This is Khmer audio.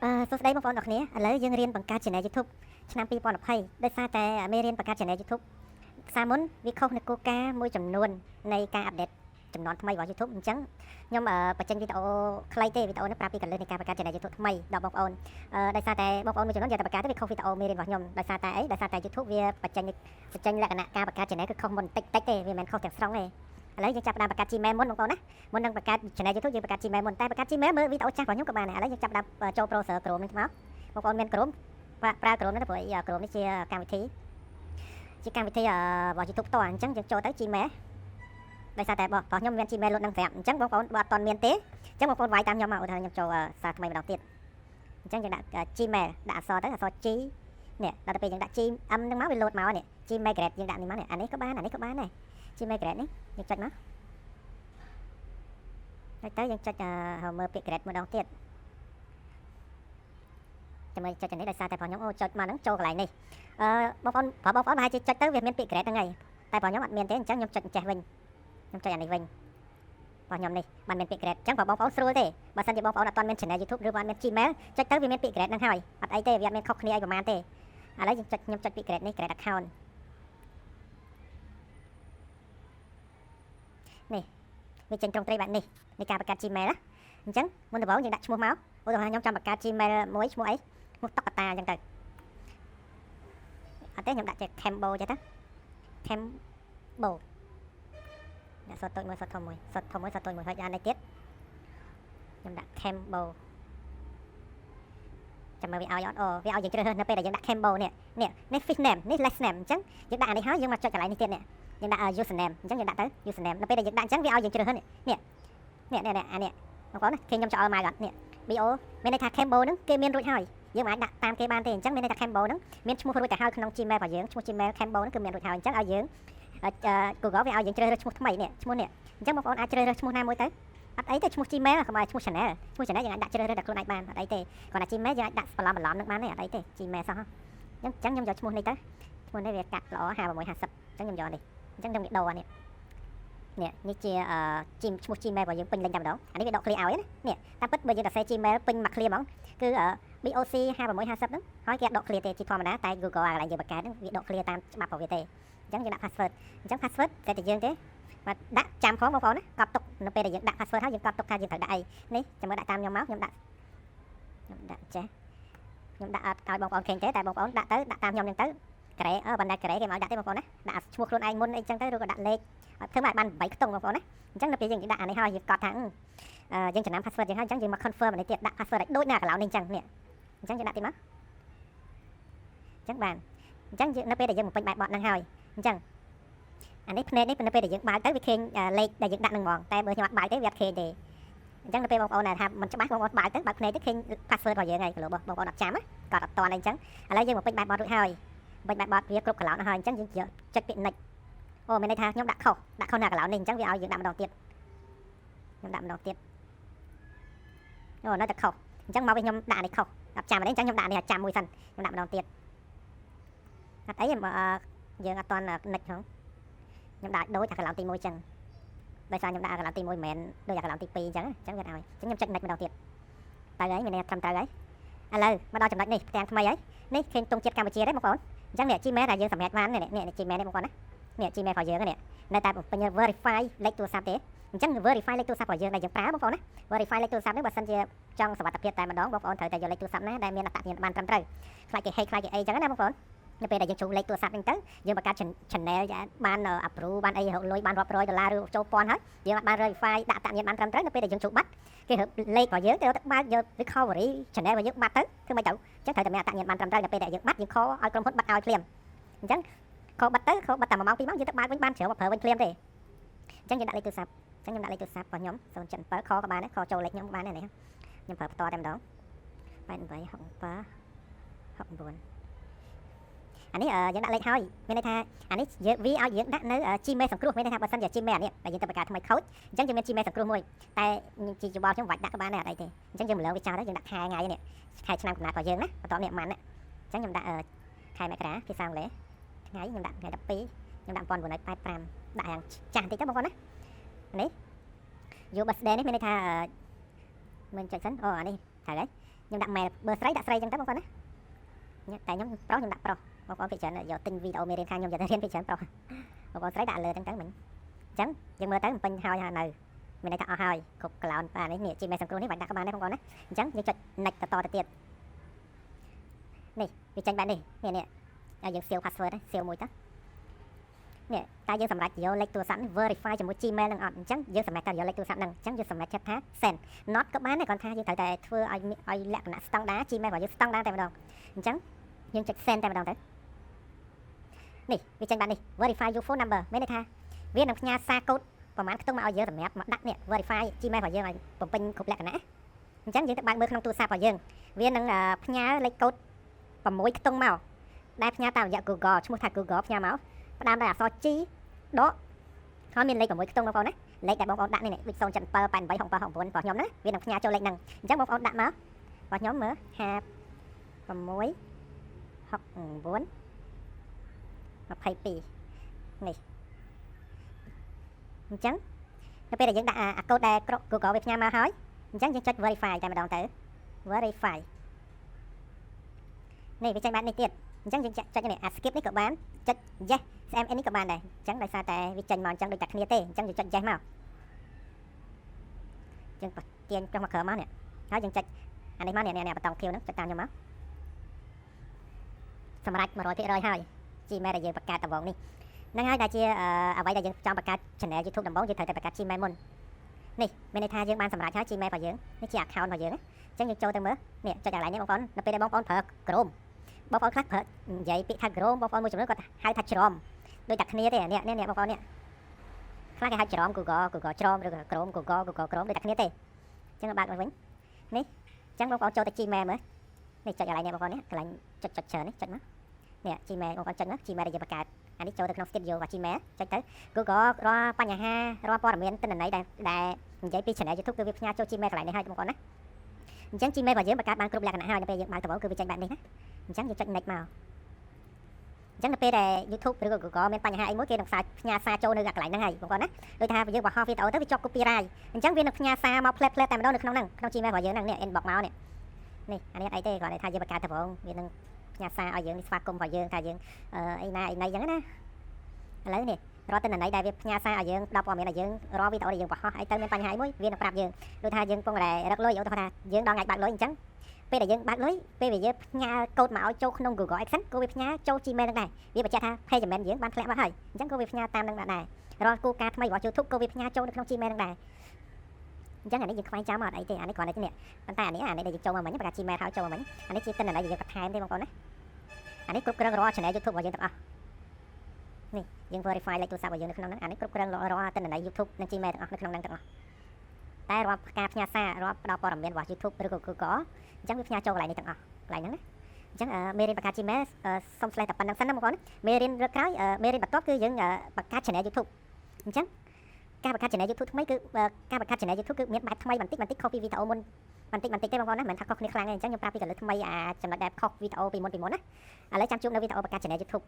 សួស្តីបងប្អូនអរគ្នាឥឡូវយើងរៀនបង្កើត Channel YouTube ឆ្នាំ2020ដោយសារតែមេរៀនបង្កើត Channel YouTube សារមុនវាខុសនៅគោលការណ៍មួយចំនួននៃការអាប់ដេតចំនួនថ្មីរបស់ YouTube អញ្ចឹងខ្ញុំបញ្ចេញវីដេអូខ្លីទេវីដេអូនេះប្រាប់ពីកលិះនៃការបង្កើត Channel YouTube ថ្មីដល់បងប្អូនដោយសារតែបងប្អូនមួយចំនួនយកតែបង្កើតទៅវាខុសវីដេអូមេរៀនរបស់ខ្ញុំដោយសារតែអីដោយសារតែ YouTube វាបញ្ចេញលក្ខណៈការបង្កើត Channel គឺខុសមុនតិចទេវាមិនខុសទាំងស្រុងទេឥឡូវយើងចាប់ផ្ដើមបង្កើត Gmail មុនបងប្អូនណាមុននឹងបង្កើត Channel YouTube យើងបង្កើត Gmail មុនតែបង្កើត Gmail មើលវីដេអូចាស់របស់ខ្ញុំក៏បានដែរឥឡូវយើងចាប់ផ្ដើមចូល browser Chrome នេះមកបងប្អូនមាន Chrome ប្រើ Chrome នេះព្រោះ Chrome នេះជាកម្មវិធីរបស់ YouTube តោះអញ្ចឹងយើងចូលទៅ Gmail ដោយសារតែបងខ្ញុំមាន Gmail លុតនឹងស្រាប់អញ្ចឹងបងប្អូនបើអត់ទាន់មានទេអញ្ចឹងបងប្អូនវាយតាមខ្ញុំមកឧទាហរណ៍ខ្ញុំចូលសារថ្មីម្ដងទៀតអញ្ចឹងយើងដាក់ Gmail ដាក់អក្សរទៅអក្សរ G នេះដល់ទៅពេលយើងដាក់ G M ហ្នឹងមកវាលោតមកនេះ Gmail Grade យើងដាក់នេះមកនេះអានេះក៏បានដែរ Gmail Grade នេះយើងចុចមកហើយទៅយើងចុចមើលពាក្យ Grade ម្ដងទៀតចាំមើលចុចនេះដោយសារតែបងខ្ញុំចុចមកហ្នឹងចូលកន្លែងនេះបងប្អូនប្រហែលជាចុចទៅវាមានពាក្យ Grade ហ្នឹងហើយតែបងខ្ញុំអត់មានទេអញ្ចឹងខ្ញុំចុចចេះវិញខ្ញុំចុចអានេះវិញបងខ្ញុំនេះបានមានពាក្យ Grade អញ្ចឹងបងប្អូនស្រួលទេបើសិនជាបងប្អូនអត់ទាន់មាន Channel YouTube ឬបានមាន Gmail ចុចទៅវាមានពាក្យ Grade ហ្នឹងហើយអត់អីទេវាអត់មានខុសគ្នាអីប្រហែលទេឥឡូវខ្ញុំចុចពាក្យ Grade នេះ Grade Account នេះវាចេញត្រង់ត្រីបែបនេះនៃការបង្កើត Gmail ណាអញ្ចឹងមុនដំបូងយើងដាក់ឈ្មោះមកឧទាហរណ៍ខ្ញុំចង់បង្កើត Gmail មួយឈ្មោះអីឈ្មោះតុក្កតាអញ្ចឹងទៅអត់ទេខ្ញុំដាក់ជា Cambo ចេះទៅ Cambo ដាក់សតតូចមួយសតធំមួយសតធំមួយសតតូចមួយហើយអានេះទៀតខ្ញុំដាក់ Cambo ចាំមើលវាឲ្យអត់វាឲ្យយើងជ្រើសរើសនៅពេលដែលយើងដាក់ Cambo នេះ fish name នេះ last name អញ្ចឹងយើងដាក់អានេះហើយយើងមកចុចកន្លែងនេះទៀតនេះយើងដាក់ username អញ្ចឹងយើងដាក់ទៅ username នៅពេលដែលយើងដាក់អញ្ចឹងវាឲ្យយើងជ្រើសរើសនេះអានេះបងប្អូនណាឃើញខ្ញុំចោលមកអត់នេះ BO មានន័យថា Cambo ហ្នឹងគេមានរួចហើយយើងមិនអាចដាក់តាមគេបានទេអញ្ចឹងមានន័យថា Cambo ហ្នឹងមានឈ្មោះរួចទៅហើយក្នុង Gmail របស់យើងឈ្មោះ Gmail Cambo ហ្នឹងគឺមានរួចហើយអញ្ចឹងឲ្យយើង Google វាឲ្យយើងជ្រើសរើសឈ្មោះថ្មីនេះឈ្មោះនេះអញ្ចឹងបងប្អូនអាចជ្រើសរើសឈ្មោះណាមួយទៅអត់អីទេឈ្មោះ Gmail កុំឲ្យឈ្មោះ Channel យើងអាចដាក់ជ្រើសរើសតែខ្លួនឯងបានអត់អីទេគ្រាន់តែ Gmail យើងអាចដាក់បន្លំនឹងបានទេអត់អីទេ Gmail សោះអញ្ចឹងខ្ញុំយកឈ្មោះនេះទៅឈ្មោះនេះវាកាត់ល្អ5650អញ្ចឹងខ្ញុំយកនេះអញ្ចឹងខ្ញុំដូរនេះនេះជាឈ្មោះ Gmail របស់យើងពេញលេញតែម្ដងអានេះវាដក clear ឲ្យណាតាមពិតបើយើងតែសេ Gmail ពេញមក clear ហ្មងគឺ BOC 5650ហ្នឹងហើយគេដក clear ទេជាធម្មតាតែ Google អាកន្លែងយើងបង្កើតហ្នឹងវាដក clear តាមច្បាប់របស់វាទេអញ្ចឹងយើងដាក់ password អញ្ចឹង password តែយើងទេបាទដាក់ចាំផងបងប្អូនណាកប់ទុកនៅពេលដែលយើងដាក់ password ហើយយើងកប់ទុកថាយើងត្រូវដាក់អីនេះចាំមើលដាក់តាមខ្ញុំមកខ្ញុំដាក់ចេះខ្ញុំដាក់អត់ឲ្យបងប្អូនឃើញទេតែបងប្អូនដាក់ទៅដាក់តាមខ្ញុំហ្នឹងទៅក្រេបណ្ដាក្រេគេមកដាក់ទេបងប្អូនណាដាក់ឈ្មោះខ្លួនឯងមុនអីចឹងទៅឬក៏ដាក់លេខធ្វើមកបាន8ខ្ទង់បងប្អូនណាអញ្ចឹងនៅពេលយើងដាក់អានេះហើយយើងកត់ថាយើងចំណាំ password យើងហើយអញ្ចឹងយើងមក confirm អានេះទៀតដាក់ password ឲ្យដូចនៅកន្លោននេះអញ្ចឹងនេះអញ្ចឹងយើងដាក់ទីមកអញ្ចឹងបានអញ្ចឹងនៅពេលដែលយើងបំពេញបែបបត់ហ្នឹងហើយអញ្ចឹងអានេះភ្នែកនេះនៅពេលដែលយើងបើកទៅវាឃើញលេខដែលយើងដាក់នឹងហ្មងតែបើខ្ញុំអត់បើកទេវាអត់ឃើញទេអញ្ចឹងនៅពេលបងប្អូនថាមិនច្បាស់បងប្អូនបើកទៅបើកភ្នែកទៅឃើញ password របស់យើងហើយព្រោះបងប្អូនអត់ចាំក៏អត់តាន់អីអញ្ចឹងឥឡូវយើងបំពេញបែបបត់រួចហើយបំពេញបែបបត់វាគ្រប់កន្លោនហើយអញ្ចឹងយើងចុចពាក្យ next អូមានន័យថាខ្ញុំដាក់ខុសនៅកន្លោននេះអញ្ចឹងវាឲ្យយើងដាក់ម្ដងទៀតខ្ញុំដាក់ម្ដងទៀតអូនៅតែខុសអញ្ចឹងមកវិញខ្ញុំដាក់នេះខុសអត់ចាំទេអញ្ចឹងខ្ញុំដាក់នេះឲ្យចាំមួយសិនខ្ញុំដាក់ម្ដងទៀតអត់អីយើងអត់តាន់ next ផងខ្ញុំដាក់ដូចអាកន្លោនទី1អញ្ចឹងដោយសារខ្ញុំដាក់អាកន្លោនទី1មិនមែនដូចអាកន្លោនទី2អញ្ចឹងវាឲ្យអញ្ចឹងខ្ញុំចុច next ម្ដងទៀតទៅហើយមានន័យថាត្រឹមត្រូវហើយឥឡូវមកដល់ចំណុចនេះផ្ទាំងថ្មីហើយនេះឃើញទង់ជាតិកម្ពុជាទេបងប្អូនអញ្ចឹងនេះ Gmail ដែលយើងសម្រាប់បាននេះ Gmail នេះបងប្អូនណានេះ Gmail របស់យើងនេះនៅតែពេញ verify លេខទូរស័ព្ទទេអញ្ចឹង verify លេខទូរស័ព្ទរបស់យើងដែលយើងប្រើបងប្អូនណា verify លេខទូរស័ព្ទនេះបើសិនជាចង់សុវត្ថិភាពតែម្ដងបងប្អូនត្រូវតែយកលេខទូរស័ព្ទណាដែលមានអត្តសញ្ញាណប័ណ្ណត្រឹមត្រូវខ្លាចគេ hack ខ្លាចគេអីអញ្ចឹងណាបងប្អូននៅពេលដែលយើងចូលលេខទូរស័ព្ទហ្នឹងទៅយើងបង្កើត channel បាន approve បានអីរកលុយបានរាប់រយដុល្លារឬចូលពាន់ហើយយើងអាចបាន verify ដាក់អត្តសញ្ញាណប័ណ្ណត្រឹមត្រូវនៅពេលដែលយើងចូលបាត់គេរកលេខរបស់យើងទៅបើកយក recovery channel របស់យើងបាត់ទៅធ្វើមិនទៅអញ្ចឹងត្រូវតែមានអត្តសញ្ញាណប័ណ្ណត្រឹមត្រូវនៅពេលដែលយើងបាត់យើងខលឲ្យក្រុមហ៊ុនបាត់ឲ្យភ្លាមអញ្ចឹងខលបាត់តែ1ម៉ោង2ម៉ោងយើងទៅបើកវិញបានជ្រើមកប្រើវិញភ្លាមទេអញ្ចឹងយើងដាក់លេខទូរស័ព្ទអញ្ចឹងខ្ញុំដាក់លេខទូរស័ព្ទរបស់ខ្ញុំ077ខក៏បានដែរខចូលលេខខ្ញុំក៏បានដែរនេះខ្ញុំប្រើផ្ទាល់តែម្ដង886769អានេះយើងដាក់លេខហើយមានន័យថាអានេះវាឲ្យយើងដាក់នៅ Gmail សង្គ្រោះមានន័យថាបើសិនជា Gmail នេះដែលយើងទៅបង្កើតថ្មីខូចអញ្ចឹងយើងមាន Gmail សង្គ្រោះមួយតែជាយោបល់ខ្ញុំវាច់ដាក់ក៏បានដែរអត់អីទេអញ្ចឹងយើងម្លងវាចោលទៅយើងដាក់ខែថ្ងៃនេះខែឆ្នាំកំណើតរបស់យើងណាបន្ទាប់នេះប៉ុន្មានអញ្ចឹងខ្ញុំដាក់ខែមករាភាសាអង់គ្លេសថ្ងៃខ្ញុំដាក់ថ្ងៃ12ខ្ញុំដាក់1985ដាក់យ៉ាងចាស់បន្តិចទៅបងប្អូនណានេះ Your birthday នេះមានន័យថាមិនចុចសិនអូអានេះត្រូវហើយ ខ្ញុំដាក់ mail បើស្រីដាក់ស្រីចឹងទៅបងប្អូនណាតែខ្ញុំប្រុសខ្ញុំដាក់ប្រុសបងប្អូនពីច្រើនយកទិញវីដេអូមេរៀនខាងខ្ញុំយកទៅរៀនពីច្រើនប្រុសបងប្អូនស្រីដាក់លើចឹងទៅមិញអញ្ចឹងយើងមើលទៅពេញហើយនៅមានន័យថាអស់ហើយគ្រប់ cloud បាទនេះ Gmail សង្គ្រោះនេះបាច់ដាក់ក៏បានដែរបងប្អូនណាអញ្ចឹងយើងចុច next តទៅទៀតនេះវាចេញបែបនេះនេះឲ្យយើង seal password ណា seal មួយទៅនេះតែយើងសម្រាប់យកលេខទូរស័ព្ទនេះ verify ជាមួយ Gmail នឹងអត់អញ្ចឹងយើងសម្រាប់តែយកលេខទូរស័ព្ទហ្នឹងអញ្ចឹងយើងសម្រាប់ចាប់ថា send not ក៏បានដែរគ្រាន់ថាយើងត្រូវតែធ្វើឲ្យលក្ខណៈ standard Gmail របស់យើង standard តែម្ដងអញ្ចឹងយើងចុច send តែម្ដងទៅនេះវាចេញបែបនេះ verify your phone number មានន័យថាវានឹងផ្ញើសារកូដប្រហែលខ្ទង់មកឲ្យយើងសម្រាប់មកដាក់នេះ verify Gmail របស់យើងឲ្យបំពេញគ្រប់លក្ខណៈអញ្ចឹងយើងទៅបើកមើលក្នុងទូរស័ព្ទរបស់យើងវានឹងផ្ញើលេខកូដ6ខ្ទង់មកដែលផ្ញើតាមរយៈ Google ឈ្មោះថា Google ផ្ញើមកផ្ដើមដោយអក្សរ G ដកហើយមានលេខ6ខ្ទង់បងប្អូនណាលេខដែលបងប្អូនដាក់នេះដូច077 88 67 69របស់ខ្ញុំណាវានឹងផ្ញើចូលលេខហ្នឹងអញ្ចឹងបងប្អូនដាក់មករបស់ខ្ញុំមើល56 69 22នេះអញ្ចឹងនៅពេលដែលយើងដាក់អាកូដដែល Google វាផ្ញើមកហើយអញ្ចឹងយើងចុច verify តែម្ដងទៅ verify នេះវាចេញបែបនេះទៀតអញ្ចឹងយើងចុចនេះskip នេះក៏បានចុច yes CMN នេះក៏បានដែរអញ្ចឹងដោយសារតែវាចេញមកអញ្ចឹងដូចតែគ្នាទេអញ្ចឹងយើងចុច yes មកយើងទាញចុះមកក្រោមមកនេះហើយយើងចុចអានេះមកនេះបតង់ Q ហ្នឹងចុចតាមខ្ញុំមកសម្រាប់ 100% ហើយ Gmail ដែលយើងបង្កើតដំបូងនេះហ្នឹងហើយដែលជាអ្វីដែលយើងចង់បង្កើត channel YouTube ដំបូងយើងត្រូវតែបង្កើត Gmail មុននេះមានន័យថាយើងបានសម្រេចហើយ Gmail របស់យើងនេះជា account របស់យើងអញ្ចឹងយើងចូលទៅមើលនេះចុចកន្លែងនេះបងប្អូននៅពេលដែលបងប្អូនប្រើ Chrome បងប្អូនខ្លះប្រើនិយាយពាក្យថា Chrome បងប្អូនមួយចំនួនគាត់ហៅថា Chrome ដូចតែគ្នាទេនេះបងប្អូននេះខ្លះគេហៅ Chrome Google Chrome ឬក៏ Chrome Google Chrome ដូចតែគ្នាទេអញ្ចឹងបើកមកវិញនេះអញ្ចឹងបងប្អូនចូលទៅ Gmail មើលនេះចុចកន្លែងនេះបងប្អូននេះកន្លែងចុចច្រើននេះចុចមកនេះ Gmail បងប្អូនចុចមក Gmail ដែលយើងបង្កើតអានេះចូលទៅក្នុង studio របស់ Gmail ចុចទៅ Google រាល់បញ្ហារាល់ព័ត៌មានទិន្នន័យដែលនិយាយពី channel YouTube គឺវាផ្ញើចូល Gmail កន្លែងនេះហើយបងប្អូនណាអញ្ចឹង Gmail របស់យើងបង្កើតបានគ្រប់លក្ខណៈហើយនៅពេលយើងបើកដំបូងគឺវាចេញបែបនេះណាអញ្ចឹងយើងចុច next មកអញ្ចឹងនៅពេលដែល YouTube ឬក៏ Google មានបញ្ហាអីមួយគេនឹងផ្ញើសារចូលនៅកន្លែងហ្នឹងហើយបងប្អូនណាដូចថាយើងបង្ហោះវីដេអូទៅវាជាប់ copyright អញ្ចឹងវានឹងផ្ញើសារមកផ្លែតតែម្ដងនៅក្នុងហ្នឹងក្នុង Gmail របស់យើងហ្នឹងនេះ inbox មកនេះអានេះអីទេគាត់ថាយើងបង្កើតដំបូងវានឹងផ្ញើសារឲ្យយើងស្វាគមន៍របស់យើងថាយើងអីណាអញ្ចឹងណាឥឡូវនេះរាល់ទិន្នន័យដែលវាផ្ញើសារឲ្យយើងដល់ព័ត៌មានឲ្យយើងរាល់វីដេអូដែលយើងបង្ហោះឲ្យទៅមានបញ្ហាអីមួយវានឹងប្រាប់យើងដូចថាយើងកំពុងតែរកលុយឧទាហរណ៍ថាយើងដល់ថ្ងៃបើកលុយអញ្ចឹងពេលដែលយើងបើកលុយពេលដែលយើងផ្ញើកូដមកឲ្យចូលក្នុង Google AdSense ក៏វាផ្ញើចូល Gmail នឹងដែរវាបញ្ជាក់ថា payment យើងបានធ្លាក់មកហើយអញ្ចឹងក៏វាផ្ញើតាមនឹងដែររាល់គោលការណ៍ថ្មីរបស់ YouTube ក៏វាផ្ញើចូលនៅក្នុង Gmail នឹងដែរអញ្ចឹងអានេះយើងខ្វែងចាំមកអត់អីទេអានេះគ្រាន់តែនេះប៉ុន្តែអានេះដែលយើងចូលមកមិញបង្កើត Gmail ហើយចូលមកមិញអានេះជាទិន្នន័យដែលយើងបន្ថែមទេបងប្អូនណាអានេះគ្រប់គ្រងរាល់ channel YouTube របស់យើងទាំងអស់នេះយើង verify លេខទូរស័ព្ទរបស់យើងនៅក្នុងហ្នឹងអានេះគ្រប់គ្រងរាល់ទិន្នន័យ YouTube និង Gmail ទាំងអស់នៅក្នុងហ្នឹងទាំងអស់តែរាល់ការផ្ញើសាររាល់ផ្ដល់ព័ត៌មានរបស់ YouTube ឬក៏ Google អញ្ចឹងវាផ្ញើចូលកន្លែងនេះទាំងអស់កន្លែងហ្នឹងណាអញ្ចឹងមេរៀនបង្កើត Gmail សុំឆ្លេះតែប៉ុណ្្នឹងសិនណាបងប្អូនមេរៀនលើកក្រោយមេរៀនបន្ទាប់គឺយើងបង្កើត channel YouTube អញ្ចឹងការបង្កើត channel YouTube ថ្មីគឺការបង្កើត channel YouTube គឺមានបែបថ្មីបន្តិចខុសពីវីដេអូមុនបន្តិចទេបងប្អូនណាមិនថាខុសគ្នាខ្លាំងទេអញ្ចឹងខ្ញុំប្រាប់ពីកលឹះថ្មីចំណុចដែលខុសវីដេអូពីមុនណាឥឡូវចាំជួបនៅវីដេអូបង្កើត channel YouTube